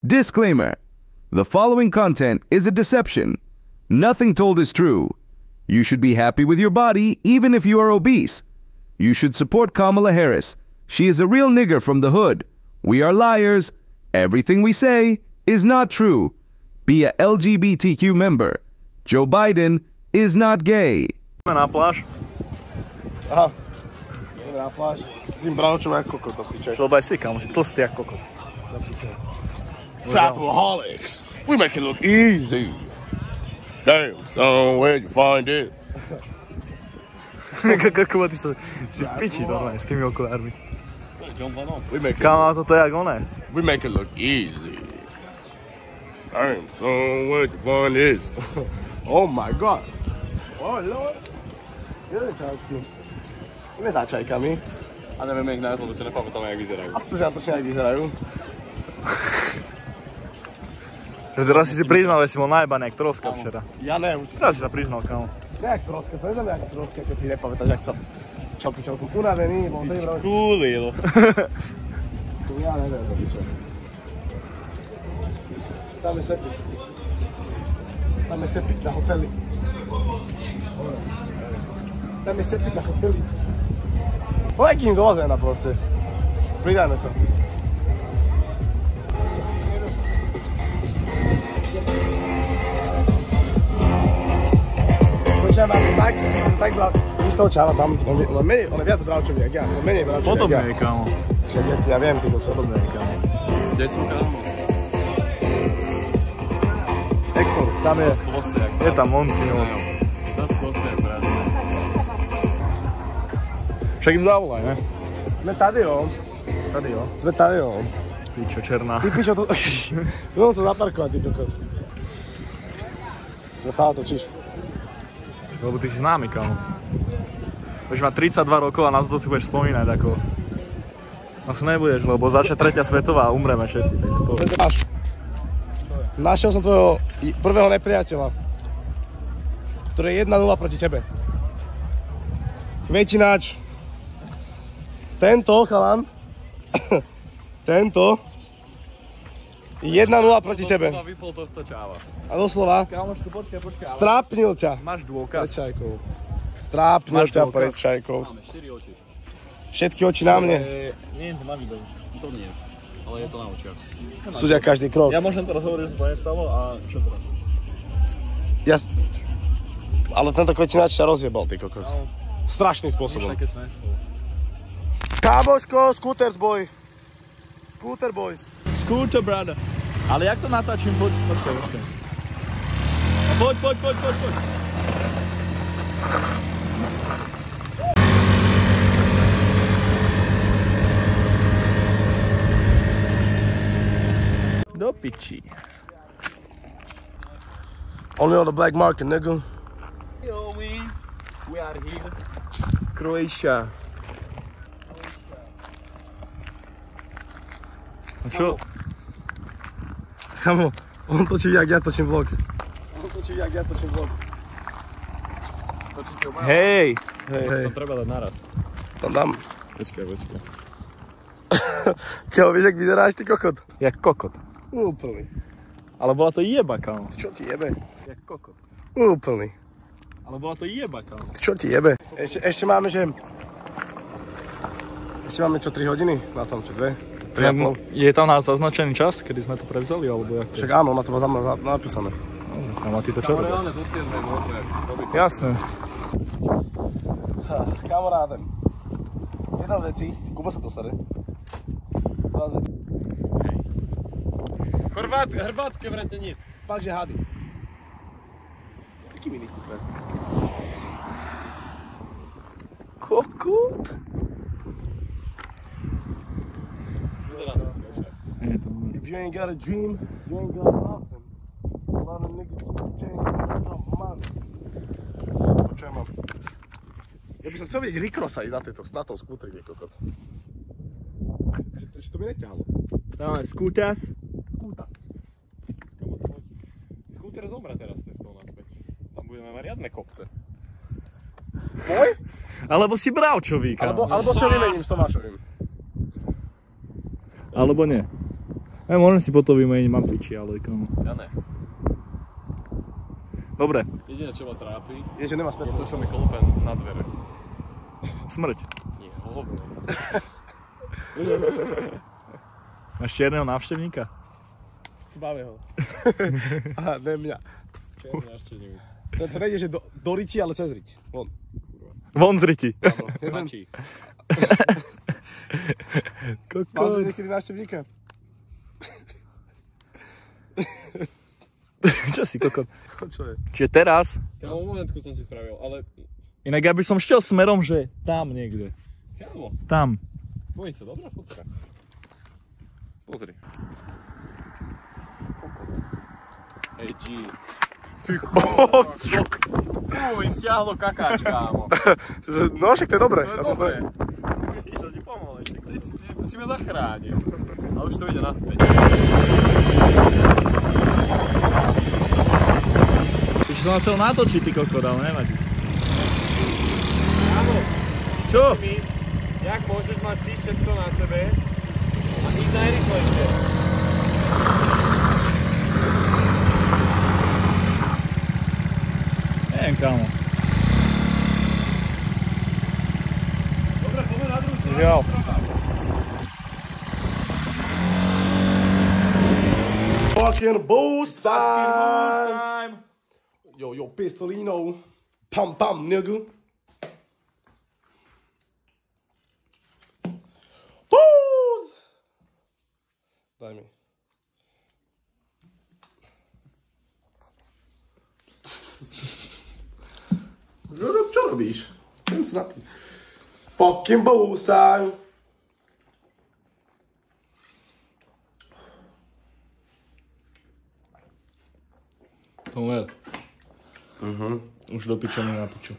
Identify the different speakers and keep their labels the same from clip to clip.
Speaker 1: Disclaimer. The following content is a deception. Nothing told is true. You should be happy with your body even if you are obese. You should support Kamala Harris. She is a real nigger from the hood. We are liars. Everything we say is not true. Be a LGBTQ member. Joe Biden is not gay.
Speaker 2: Na pláž.
Speaker 3: Aha. Ideme na pláž. S tým bravčom jak kokot, to piče.
Speaker 2: Lebo aj si, kámo, si tlstý jak kokot.
Speaker 3: Trapaholics. We make it look easy. Damn, son, where'd you find this?
Speaker 2: Kako ty si v piči normálne s tými okulármi.
Speaker 3: Kámo,
Speaker 2: toto je jak oné.
Speaker 3: We make it look easy. Damn, son, where'd you find this? Oh my god. Oh lord. Jeden čačky. Ideme za čajkami.
Speaker 4: A nevieme ich nájsť, lebo si nepamätáme, jak vyzerajú.
Speaker 3: Absolutne jak vyzerajú.
Speaker 2: Teraz si priznal, že si bol najebaný jak troska včera.
Speaker 3: Ja ne, určite.
Speaker 2: Teraz si sa priznal, kámo.
Speaker 3: Jak troska, to neznamená jak troska, keď si nepamätáš, jak sa... Čo pičo, som unavený, bol tej vrát.
Speaker 2: Skúlil.
Speaker 3: Ja neviem, to pičo. Tam je sepiť. Tam je sepiť na hoteli. Tam je sepiť na hoteli. Poď kým do ozena proste. Pridajme sa. Počujem, mám tak zlá... Víš toho čáva, on je viac bravčový jak ja. On menej bravčový jak ja.
Speaker 2: Podobne je, kámo.
Speaker 3: Ja viem, ty to
Speaker 2: Podobne je, kámo.
Speaker 4: Kde sú, kámo?
Speaker 2: Hektor, tam je. Je tam Monsignor.
Speaker 4: Dosť kosť je práve.
Speaker 2: Však im zavolaj, ne?
Speaker 3: Sme tady, jo.
Speaker 2: Tady, jo.
Speaker 3: Sme tady, jo.
Speaker 2: Pičo, černá.
Speaker 3: Ty pičo, to... Budem sa zaparkovať, ty kokos. Čo sa otočíš?
Speaker 2: Lebo ty si známy, kámo. Budeš mať 32 rokov a nás to si budeš spomínať ako... Asi nebudeš, lebo začne 3. svetová a umreme všetci.
Speaker 3: Našiel som tvojho prvého nepriateľa, ktorý je 1-0 proti tebe. Kvetinač. Tento chalan. Tento. 1-0 proti tebe.
Speaker 4: Vypol tohto čáva.
Speaker 3: A doslova.
Speaker 2: Kámočku, počkaj.
Speaker 3: Strápnil ťa.
Speaker 2: Máš dôkaz.
Speaker 3: Pred čajkou. Strápnil ťa pred čajkou.
Speaker 4: Máme 4 oči.
Speaker 3: Všetky oči na mne.
Speaker 2: Nie je to na videu.
Speaker 4: To nie, ale je to na očiach.
Speaker 3: Súdia každý krok.
Speaker 2: Ja môžem teraz hovoriť, že to nestalo a čo teraz?
Speaker 3: Ale tento kvetinač ťa rozjebal, ty kokos. Strašným spôsobom.
Speaker 2: Také sa nestalo.
Speaker 3: Kámoško, Scooters boy. Scooter boys.
Speaker 2: Scooter, brother. Ale jak to natáčim? Počkaj. Poď. Do piči.
Speaker 3: Only on the black market, nigga.
Speaker 2: Yo, we are here. Croatia. A čo?
Speaker 3: Kamo, on točí, jak ja točím vlog.
Speaker 2: Hej.
Speaker 4: To treba dať naraz.
Speaker 3: Tam dám.
Speaker 4: Počkaj.
Speaker 3: Keo, vieš, jak vyzeráš, ty kokot?
Speaker 2: Jak kokot.
Speaker 3: Úplný.
Speaker 2: Ale bola to jeba, kámo.
Speaker 3: Čo ti jebe?
Speaker 2: Jak kokot.
Speaker 3: Úplný.
Speaker 2: Ale bola to jeba, kámo.
Speaker 3: Čo ti jebe? Ešte máme, že... Ešte máme čo, 3 hodiny? Na tom, čo 2? 3,5?
Speaker 2: Je tam nás zaznačený čas, kedy sme to prevzali, alebo jak to?
Speaker 3: Však áno, má to tam napísané.
Speaker 2: A má ty to čo?
Speaker 4: Reálne do 7 môžeme robiť.
Speaker 2: Jasné.
Speaker 3: Kamarádem. Jedna z vecí, Kuba sa to sere. Jedna z vecí.
Speaker 4: Chrbátske vretenic.
Speaker 3: Fakt, že hady. Taký mini Cooper.
Speaker 2: Kokot?
Speaker 4: Vyzerá to.
Speaker 3: If you ain't got a dream, you ain't got nothing. A lot of niggas change no money. Čo ja mám? Ja by som chcel vidieť Rickrossa ísť na tom skútri, kde kokot. Že to mi neťahalo.
Speaker 2: Tam je Scooters.
Speaker 4: Skúter zomre teraz cestou naspäť. Tam budeme mať riadne kopce.
Speaker 3: Môj?
Speaker 2: Alebo si bravčový, kámo.
Speaker 3: Alebo si ho vymením s Tomášovým.
Speaker 2: Alebo nie. Ja môžem si potom vymeniť, mám piči, ale kámo.
Speaker 4: Ja ne.
Speaker 2: Dobre.
Speaker 4: Jediné, čo ma trápi,
Speaker 3: Je, že nemá
Speaker 4: je
Speaker 3: späť.
Speaker 4: to, čo mi klope na dvere.
Speaker 2: Smrť.
Speaker 4: Nie, hovno.
Speaker 2: Máš čierneho návštevníka?
Speaker 3: Zbave ho. Aha, ne mňa.
Speaker 4: Černý návštevník.
Speaker 3: To nejde, že do riti, ale cez riť. Von.
Speaker 2: Von z riti.
Speaker 4: Stačí.
Speaker 3: Mal si niekedy návštevníka?
Speaker 2: Čo si kokot?
Speaker 3: Čo je?
Speaker 2: Čiže teraz,
Speaker 4: Kámo, momentku som si spravil, ale...
Speaker 2: inak ja by som šiel smerom, že tam niekde.
Speaker 4: Kámo,
Speaker 2: Tam.
Speaker 4: bojím sa, dobrá fotka. Pozri. Kokot. Hej, G. Fuj, stiahlo kakáč, kámo.
Speaker 3: No, však to je dobré.
Speaker 4: To je dobré. Som ti pomohol ešte. Si ma zachránil. Ale už to ide naspäť.
Speaker 2: Ešte som chcel natočiť, ty kokot, ale nevadí.
Speaker 4: Kámo,
Speaker 2: Čo?
Speaker 4: jak môžeš mať ty všetko na sebe a ísť najrychlejšie?
Speaker 2: Neviem, kámo.
Speaker 4: Dobre, poďme na druhú stranu.
Speaker 2: Žiaľ.
Speaker 3: Fucking boost time!
Speaker 4: time!
Speaker 3: Yo, pistolino. Pam, pam, nigga. Boost! Daj mi. Čo robíš? Idem sa napiť. Fucking boost time!
Speaker 2: Tomer. Už do piča mi na piču.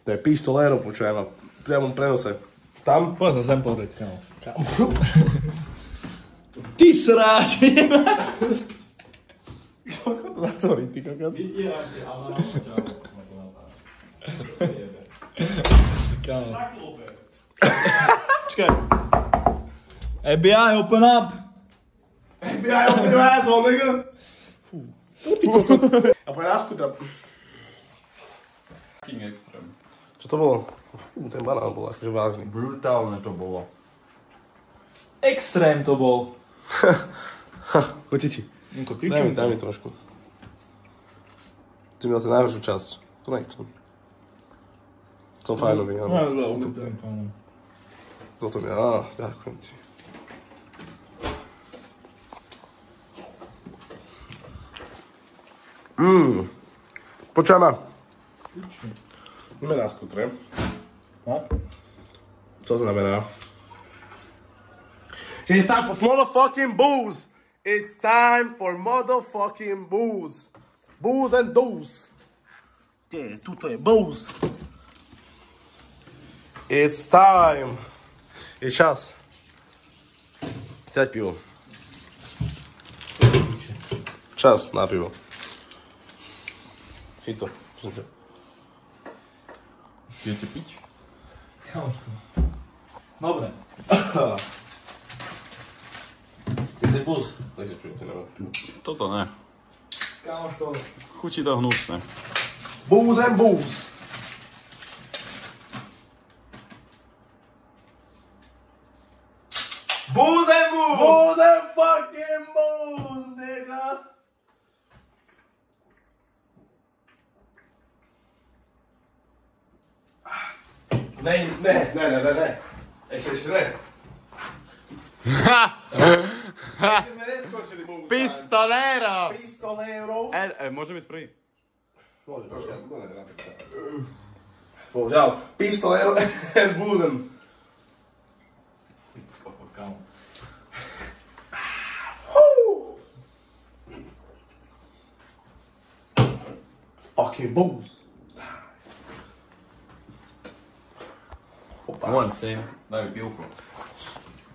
Speaker 3: To je pistolero, počujem ma. V priamom prenose. Tam?
Speaker 2: Poď sa sem pozrieť, kámo. Ty sráč!
Speaker 3: Koľko to zatvorí, ty kokot?
Speaker 2: Kámo. Čakaj. FBI, open up!
Speaker 3: FBI, open your asshole, nigga! Ty kokot. A poď na skutra.
Speaker 4: King extrém.
Speaker 3: Čo to bolo? Ten banán bol akože vážny.
Speaker 4: Brutálne to bolo.
Speaker 2: Extrém to bol.
Speaker 3: Chutí ti. Daj mi trošku. Ty mi dal tú najhoršiu časť. To nechcem. Som fajnový, áno. Toto mi, ďakujem ti. Počujem ma. Ideme na skutre. Co to znamená? It's time for motherfucking booze! It's time for motherfucking booze! Booze and doze! Tuto je booze! It's time! Je čas. Dať pivo. Čas na pivo. Fito, prosím ťa.
Speaker 4: Viete piť?
Speaker 2: Kamoško. Dobre.
Speaker 3: Ty chceš booze? Nechceš pivo, ty nemám.
Speaker 4: Toto ne.
Speaker 2: Kamoško.
Speaker 4: Chutí to hnusne.
Speaker 3: Booze and booze!
Speaker 4: Booze and booze!
Speaker 3: Booze and fucking booze, nigga! Ne. Ešte ne. Ešte sme neskončili booze time.
Speaker 4: Pistolero!
Speaker 3: Pistolero.
Speaker 4: Môžem ísť prvý?
Speaker 3: Môže, počkaj, bohužiaľ, pistolero and boozem. It's fucking booze.
Speaker 4: Môžem si, daj mi pivko.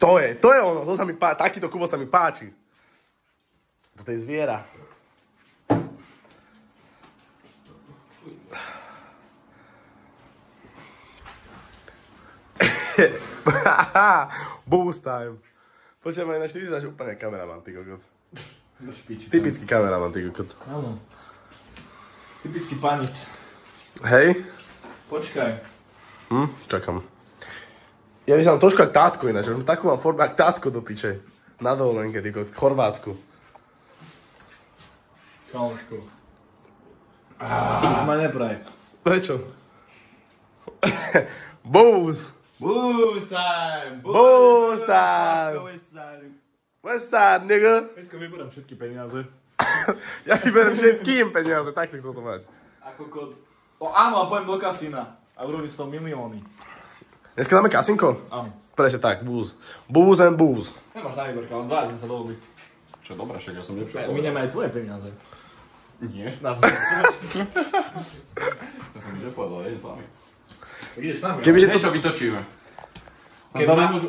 Speaker 3: To je ono, to sa mi páči, takýto Kubo sa mi páči. Toto je zviera. Booze time. Počujem, ináč ty vyzeráš úplne kameraman, ty kokot. Typický kameraman, ty kokot.
Speaker 2: Áno. Typický panic.
Speaker 3: Hej?
Speaker 2: Počkaj.
Speaker 3: Čakám. Ja vyzerám trošku ako tátko ináč, takú mám formu ako tátko do piče. Na dovolenke, ty kokot, v Chorvátsku.
Speaker 2: Kamoško. Ty si ma nepraj.
Speaker 3: Prečo? Booze!
Speaker 4: Booze time!
Speaker 3: Booze time! What's that, nigga?
Speaker 2: Dneska vyberám všetky peniaze.
Speaker 3: Ja vyberiem všetkým peniaze, tak si chcel to mať.
Speaker 2: Ako kod. Áno, a pojem do kasína. A urobím z toho milióny.
Speaker 3: Dneska dáme kasinko?
Speaker 2: Áno.
Speaker 3: Presne tak, booze. Booze and booze.
Speaker 2: Nemáš na výberka, len 2 sme sa dohodli.
Speaker 4: Čo dobré, však ja som lepšie.
Speaker 2: Mineme aj tvoje peniaze.
Speaker 4: Nie.
Speaker 2: Na
Speaker 4: Ja som nič nepovedal, je s vami.
Speaker 2: Ideš s nami.
Speaker 3: Kebyže
Speaker 4: Niečo vytočíme.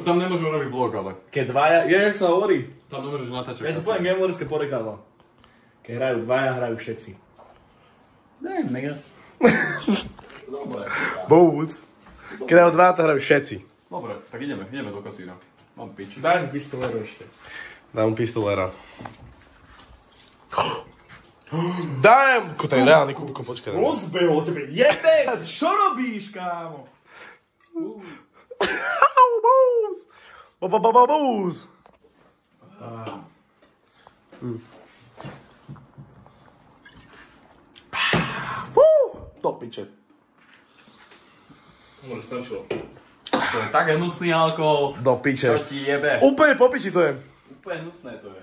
Speaker 4: Tam nemôžu robiť vlog, ale.
Speaker 2: Keď dvaja, jak sa hovorí?
Speaker 4: Tam nemôžeš natáčať.
Speaker 2: Ja ti poviem gamlerské porekadlo. Keď hrajú dvaja, hrajú všetci. Damn, nigga.
Speaker 4: Dobre.
Speaker 3: Booze. Keď hrajú dva, to hrajú všetci.
Speaker 4: Dobre, tak ideme do kasína. Mám pič.
Speaker 2: Daj mi pistoleru ešte.
Speaker 3: Dám pistolera. Dám! Ko, to je reálny kúbko, počkaj.
Speaker 2: Rozbehol tebe, jebe! Čo robíš, kámo?
Speaker 3: Booze! Booze! Fú! Do piče.
Speaker 2: Dobre, stačilo. To je tak hnusný alkohol.
Speaker 3: Do piče.
Speaker 2: Čo ti jebe?
Speaker 3: Úplne po piči to je.
Speaker 2: Úplne hnusné to je.